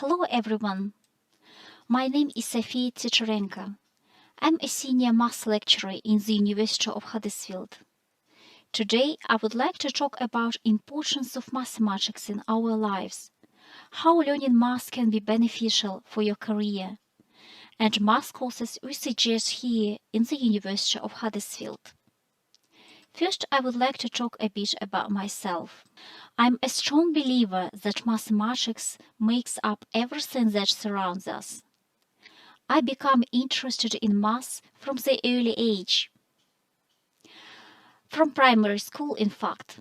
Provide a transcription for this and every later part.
Hello everyone, my name is Sofya Titarenko. I'm a senior maths lecturer in the University of Huddersfield. Today I would like to talk about importance of mathematics in our lives, how learning maths can be beneficial for your career, and maths courses we suggest here in the University of Huddersfield. First, I would like to talk a bit about myself. I'm a strong believer that mathematics makes up everything that surrounds us. I became interested in maths from the early age. From primary school, in fact.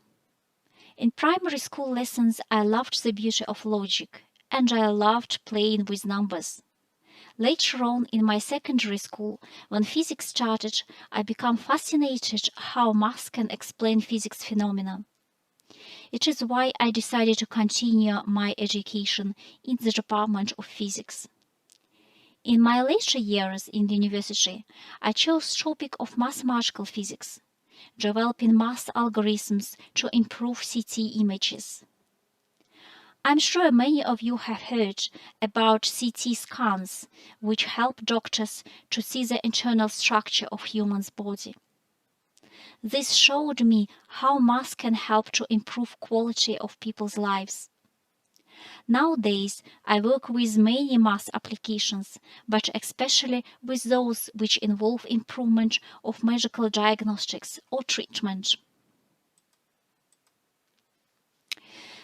In primary school lessons, I loved the beauty of logic, and I loved playing with numbers. Later on, in my secondary school, when physics started, I became fascinated how maths can explain physics phenomena. It is why I decided to continue my education in the Department of Physics. In my later years in the university, I chose the topic of mathematical physics, developing math algorithms to improve CT images. I'm sure many of you have heard about CT scans, which help doctors to see the internal structure of human's body. This showed me how math can help to improve quality of people's lives. Nowadays, I work with many math applications, but especially with those which involve improvement of medical diagnostics or treatment.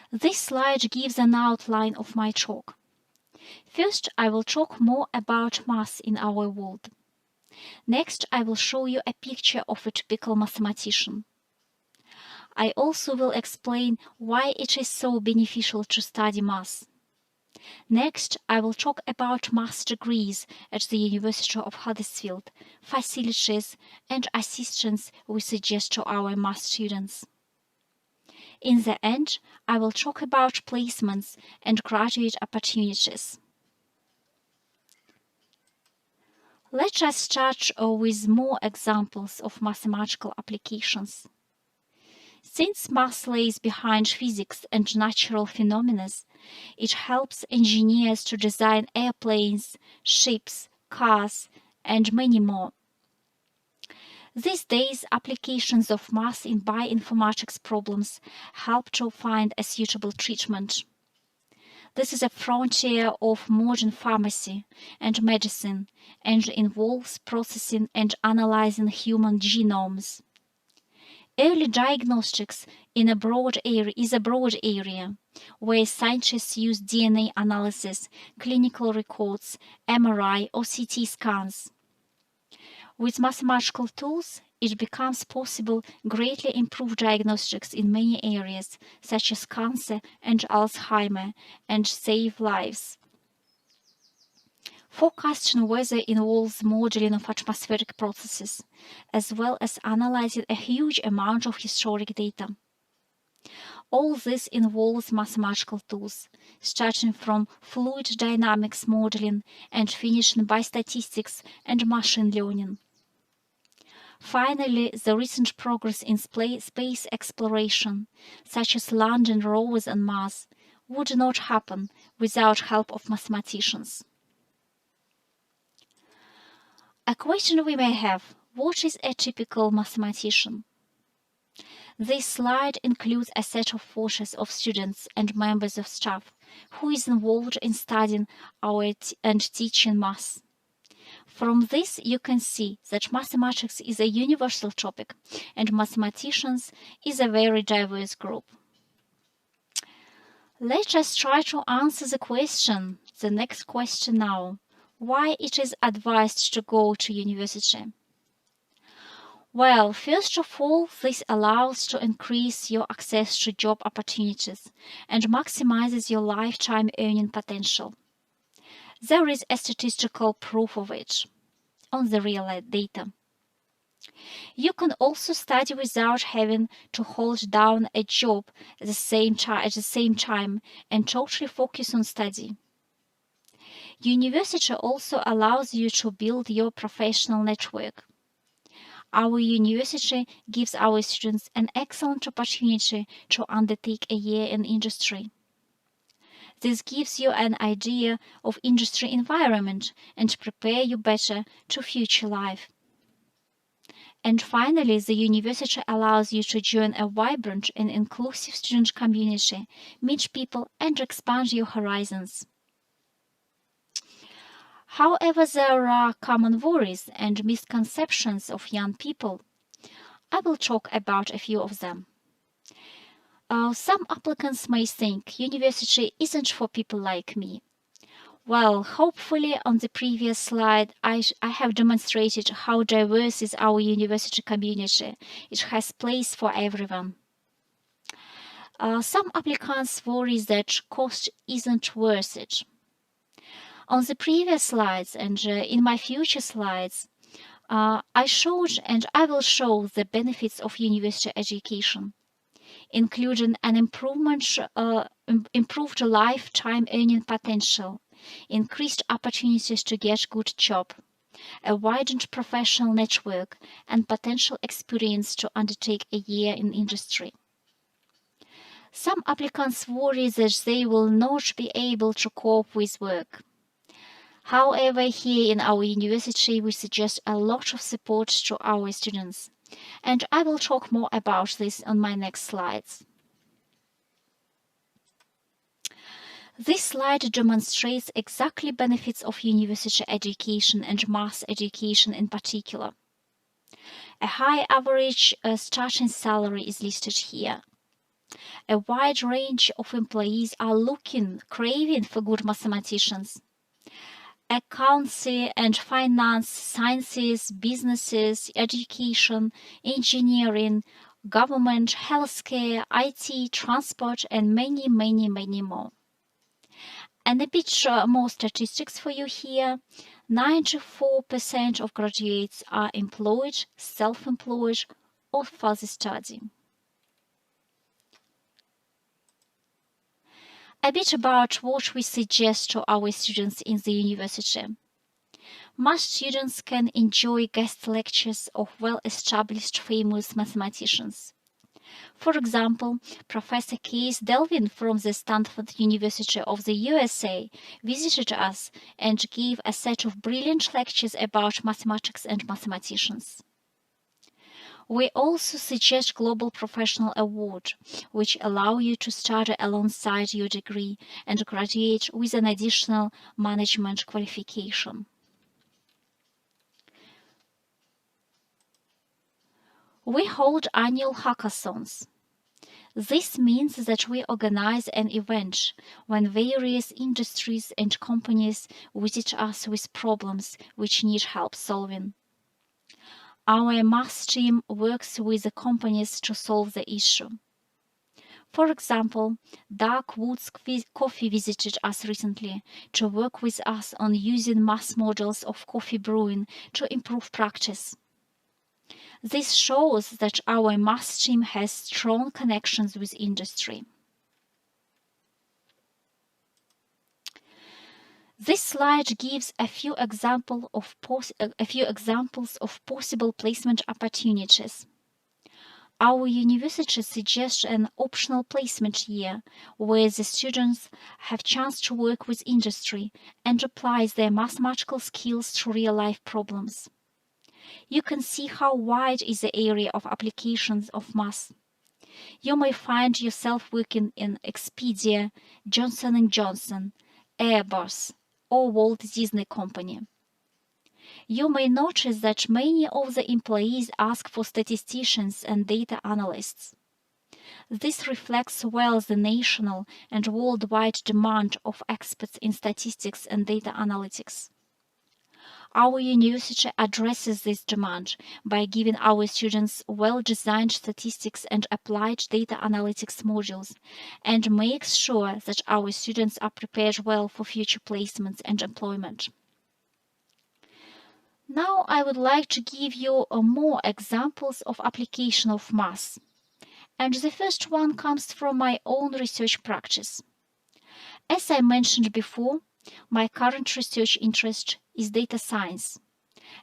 This slide gives an outline of my talk. First, I will talk more about math in our world. Next, I will show you a picture of a typical mathematician. I also will explain why it is so beneficial to study math. Next, I will talk about math degrees at the University of Huddersfield, facilities and assistance we suggest to our math students. In the end, I will talk about placements and graduate opportunities. Let us start with more examples of mathematical applications. Since math lays behind physics and natural phenomena, it helps engineers to design airplanes, ships, cars, and many more. These days, applications of math in bioinformatics problems help to find a suitable treatment. This is a frontier of modern pharmacy and medicine and involves processing and analyzing human genomes. Early diagnostics is a broad area where scientists use DNA analysis, clinical records, MRI or CT scans. With mathematical tools, it becomes possible to greatly improve diagnostics in many areas, such as cancer and Alzheimer, and save lives. Forecasting weather involves modeling of atmospheric processes, as well as analyzing a huge amount of historic data. All this involves mathematical tools, starting from fluid dynamics modeling and finishing by statistics and machine learning. Finally, the recent progress in space exploration, such as landing rovers on Mars, would not happen without help of mathematicians. A question we may have: what is a typical mathematician? This slide includes a set of photos of students and members of staff who is involved in studying and teaching math. From this, you can see that mathematics is a universal topic, and mathematicians is a very diverse group. Let us try to answer the next question now: why it is advised to go to university? Well, first of all, this allows to increase your access to job opportunities and maximizes your lifetime earning potential. There is a statistical proof of it on the real data. You can also study without having to hold down a job at the same time and totally focus on study. University also allows you to build your professional network. Our university gives our students an excellent opportunity to undertake a year in industry. This gives you an idea of industry environment and prepare you better to future life. And finally, the university allows you to join a vibrant and inclusive student community, meet people, and expand your horizons. However, there are common worries and misconceptions of young people. I will talk about a few of them. Some applicants may think university isn't for people like me. Well, hopefully on the previous slide, I have demonstrated how diverse is our university community. It has place for everyone. Some applicants worry that cost isn't worth it. On the previous slides and in my future slides, I showed and I will show the benefits of university education, including an improved lifetime earning potential, increased opportunities to get good job, a widened professional network, and potential experience to undertake a year in industry. Some applicants worry that they will not be able to cope with work. However, here in our university, we suggest a lot of support to our students, and I will talk more about this on my next slides. This slide demonstrates exactly benefits of university education and mass education in particular. A high average starting salary is listed here. A wide range of employees are craving for good mathematicians. Accountancy and finance, sciences, businesses, education, engineering, government, healthcare, IT, transport, and many, many, many more. And a bit more statistics for you here. 94% of graduates are employed, self-employed, or further study. A bit about what we suggest to our students in the university. Most students can enjoy guest lectures of well-established famous mathematicians. For example, Professor Case Delvin from the Stanford University of the USA visited us and gave a set of brilliant lectures about mathematics and mathematicians. We also suggest Global Professional Award, which allow you to study alongside your degree and graduate with an additional management qualification. We hold annual hackathons. This means that we organize an event when various industries and companies visit us with problems which need help solving. Our math team works with the companies to solve the issue. For example, Dark Woods Coffee visited us recently to work with us on using math models of coffee brewing to improve practice. This shows that our math team has strong connections with industry. This slide gives a few examples of possible placement opportunities. Our university suggests an optional placement year where the students have chance to work with industry and apply their mathematical skills to real-life problems. You can see how wide is the area of applications of math. You may find yourself working in Expedia, Johnson & Johnson, Airbus, or Walt Disney Company. You may notice that many of the employees ask for statisticians and data analysts. This reflects well the national and worldwide demand of experts in statistics and data analytics. Our university addresses this demand by giving our students well-designed statistics and applied data analytics modules and makes sure that our students are prepared well for future placements and employment. Now I would like to give you more examples of application of math. And the first one comes from my own research practice. As I mentioned before, my current research interest is data science,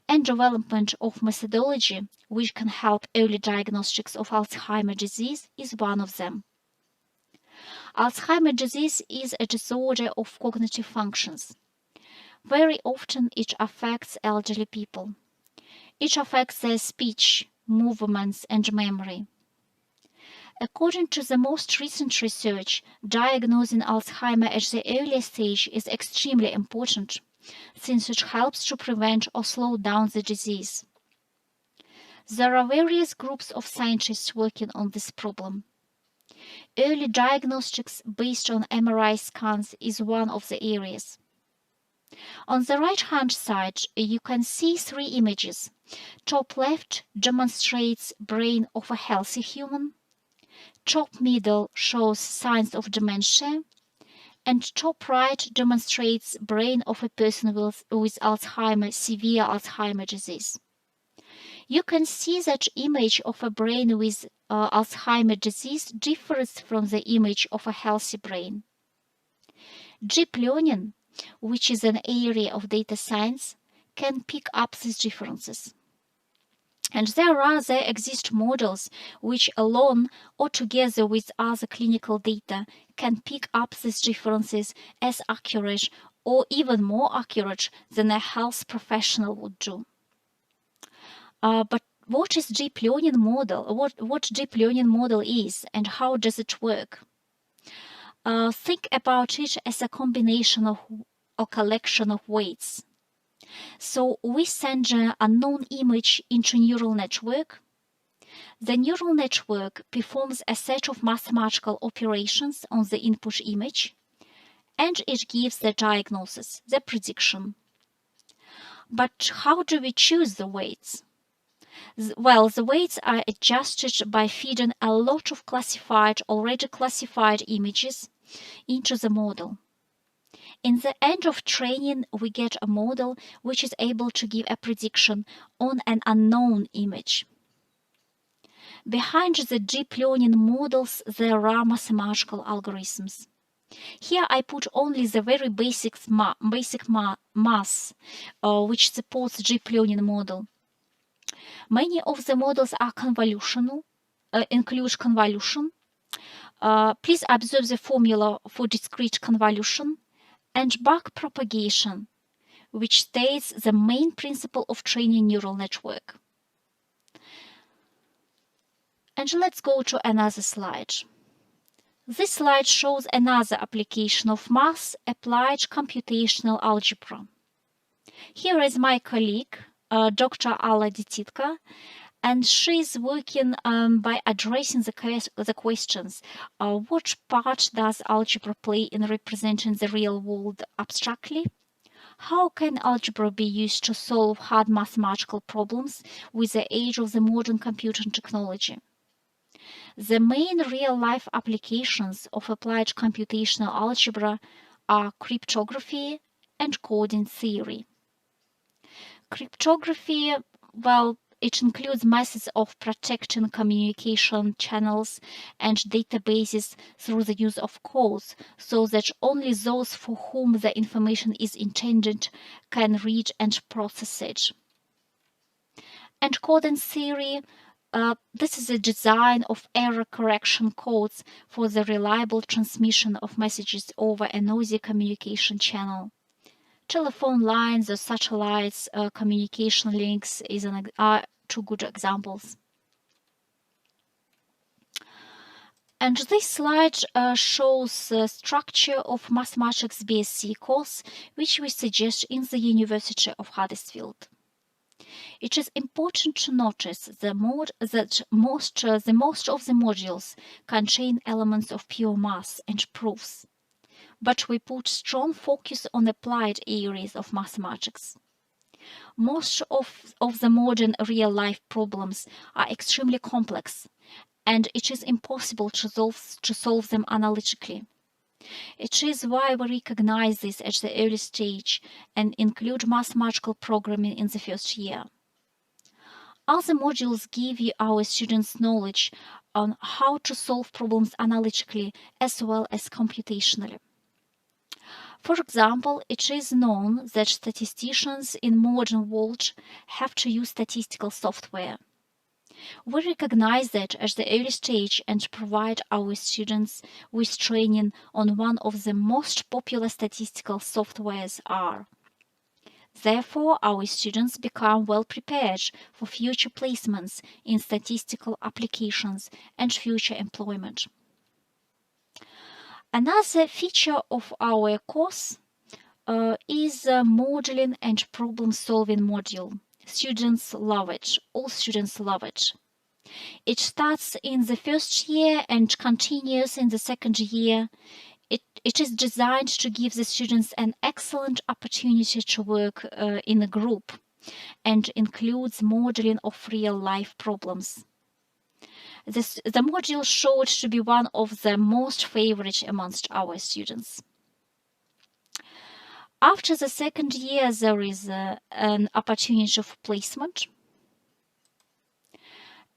and development of methodology which can help early diagnostics of Alzheimer's disease is one of them. Alzheimer's disease is a disorder of cognitive functions. Very often it affects elderly people. It affects their speech, movements, and memory. According to the most recent research, diagnosing Alzheimer's at the earliest stage is extremely important, since it helps to prevent or slow down the disease. There are various groups of scientists working on this problem. Early diagnostics based on MRI scans is one of the areas. On the right-hand side, you can see three images. Top left demonstrates brain of a healthy human. Top middle shows signs of dementia, and top right demonstrates brain of a person with Alzheimer's, severe Alzheimer's disease. You can see that image of a brain with Alzheimer's disease differs from the image of a healthy brain. Deep learning, which is an area of data science, can pick up these differences. And there exist models which alone or together with other clinical data can pick up these differences as accurate or even more accurate than a health professional would do. But what is deep learning model? What deep learning model is and how does it work? Think about it as a combination of a collection of weights. So we send an unknown image into neural network. The neural network performs a set of mathematical operations on the input image, and it gives the diagnosis, the prediction. But how do we choose the weights? Well, the weights are adjusted by feeding a lot of already classified images into the model. In the end of training, we get a model which is able to give a prediction on an unknown image. Behind the deep learning models, there are mathematical algorithms. Here I put only the very basic math, which supports deep learning model. Many of the models are convolutional, include convolution. Please observe the formula for discrete convolution and backpropagation, which states the main principle of training neural network. And let's go to another slide. This slide shows another application of math applied computational algebra. Here is my colleague, Dr. Alla Dititka, and she is working by addressing the questions. What part does algebra play in representing the real world abstractly? How can algebra be used to solve hard mathematical problems with the age of the modern computing technology? The main real-life applications of applied computational algebra are cryptography and coding theory. Cryptography, well, it includes methods of protecting communication channels and databases through the use of codes, so that only those for whom the information is intended can read and process it. And coding theory, this is a design of error correction codes for the reliable transmission of messages over a noisy communication channel. Telephone lines or satellites, communication links are two good examples. And this slide shows the structure of mathematics BSc course, which we suggest in the University of Huddersfield. It is important to notice that most of the modules contain elements of pure math and proofs, but we put strong focus on applied areas of mathematics. Most of the modern real-life problems are extremely complex, and it is impossible to solve them analytically. It is why we recognize this at the early stage and include mathematical programming in the first year. Other modules give our students knowledge on how to solve problems analytically as well as computationally. For example, it is known that statisticians in modern world have to use statistical software. We recognize that at the early stage and provide our students with training on one of the most popular statistical softwares R. Therefore, our students become well prepared for future placements in statistical applications and future employment. Another feature of our course is the modeling and problem-solving module. Students love it. All students love it. It starts in the first year and continues in the second year. It is designed to give the students an excellent opportunity to work in a group and includes modeling of real-life problems. The module showed to be one of the most favorite amongst our students. After the second year, there is an opportunity of placement.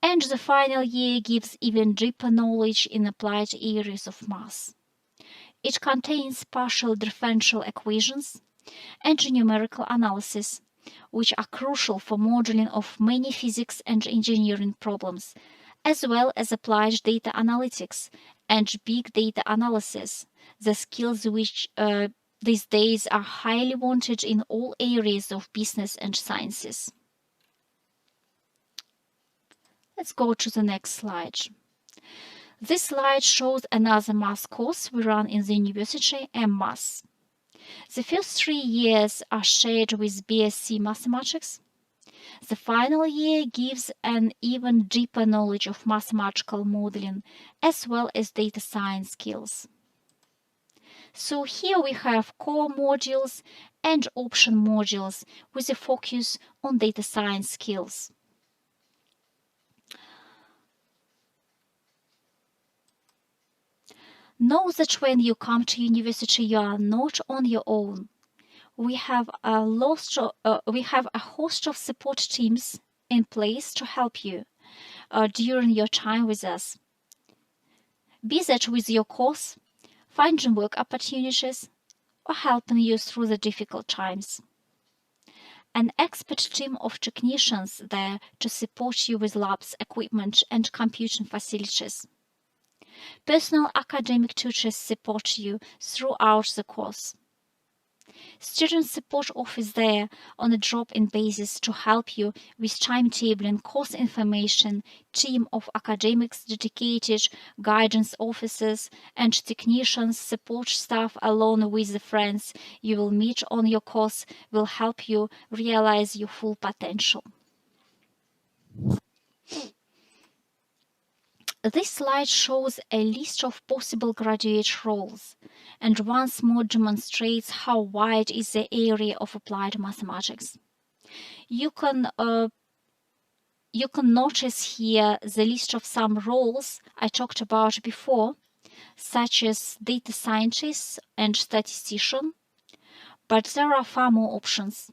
And the final year gives even deeper knowledge in applied areas of math. It contains partial differential equations and numerical analysis, which are crucial for modeling of many physics and engineering problems, as well as applied data analytics and big data analysis, the skills which these days are highly wanted in all areas of business and sciences. Let's go to the next slide. This slide shows another math course we run in the university, M-Math. The first 3 years are shared with BSc Mathematics. The final year gives an even deeper knowledge of mathematical modeling as well as data science skills. So here we have core modules and option modules with a focus on data science skills. Know that when you come to university, you are not on your own. We have a host of support teams in place to help you during your time with us. Be that with your course, finding work opportunities, or helping you through the difficult times. An expert team of technicians there to support you with labs, equipment, and computing facilities. Personal academic tutors support you throughout the course. Student support office there on a drop-in basis to help you with timetabling, course information, team of academics, dedicated guidance officers and technicians, support staff along with the friends you will meet on your course will help you realize your full potential. This slide shows a list of possible graduate roles and once more demonstrates how wide is the area of applied mathematics. You can notice here the list of some roles I talked about before, such as data scientist and statistician, but there are far more options.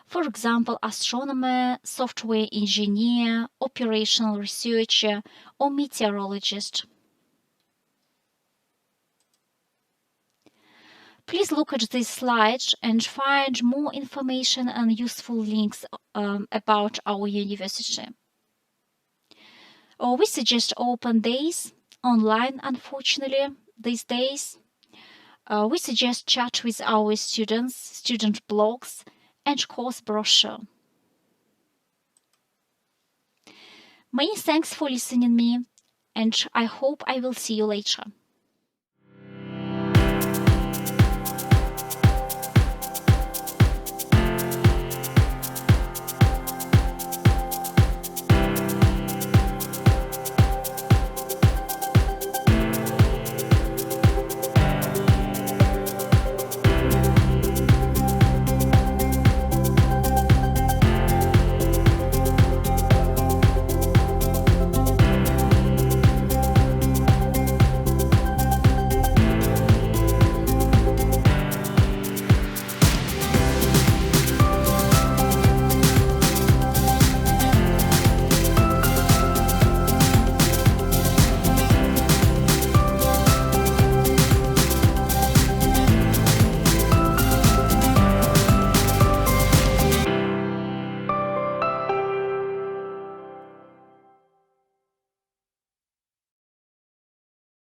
For example, astronomer, software engineer, operational researcher, or meteorologist. Please look at this slide and find more information and useful links about our university. We suggest open days online, unfortunately, these days. We suggest chat with our students, student blogs, and course brochure. Many thanks for listening me, and I hope I will see you later.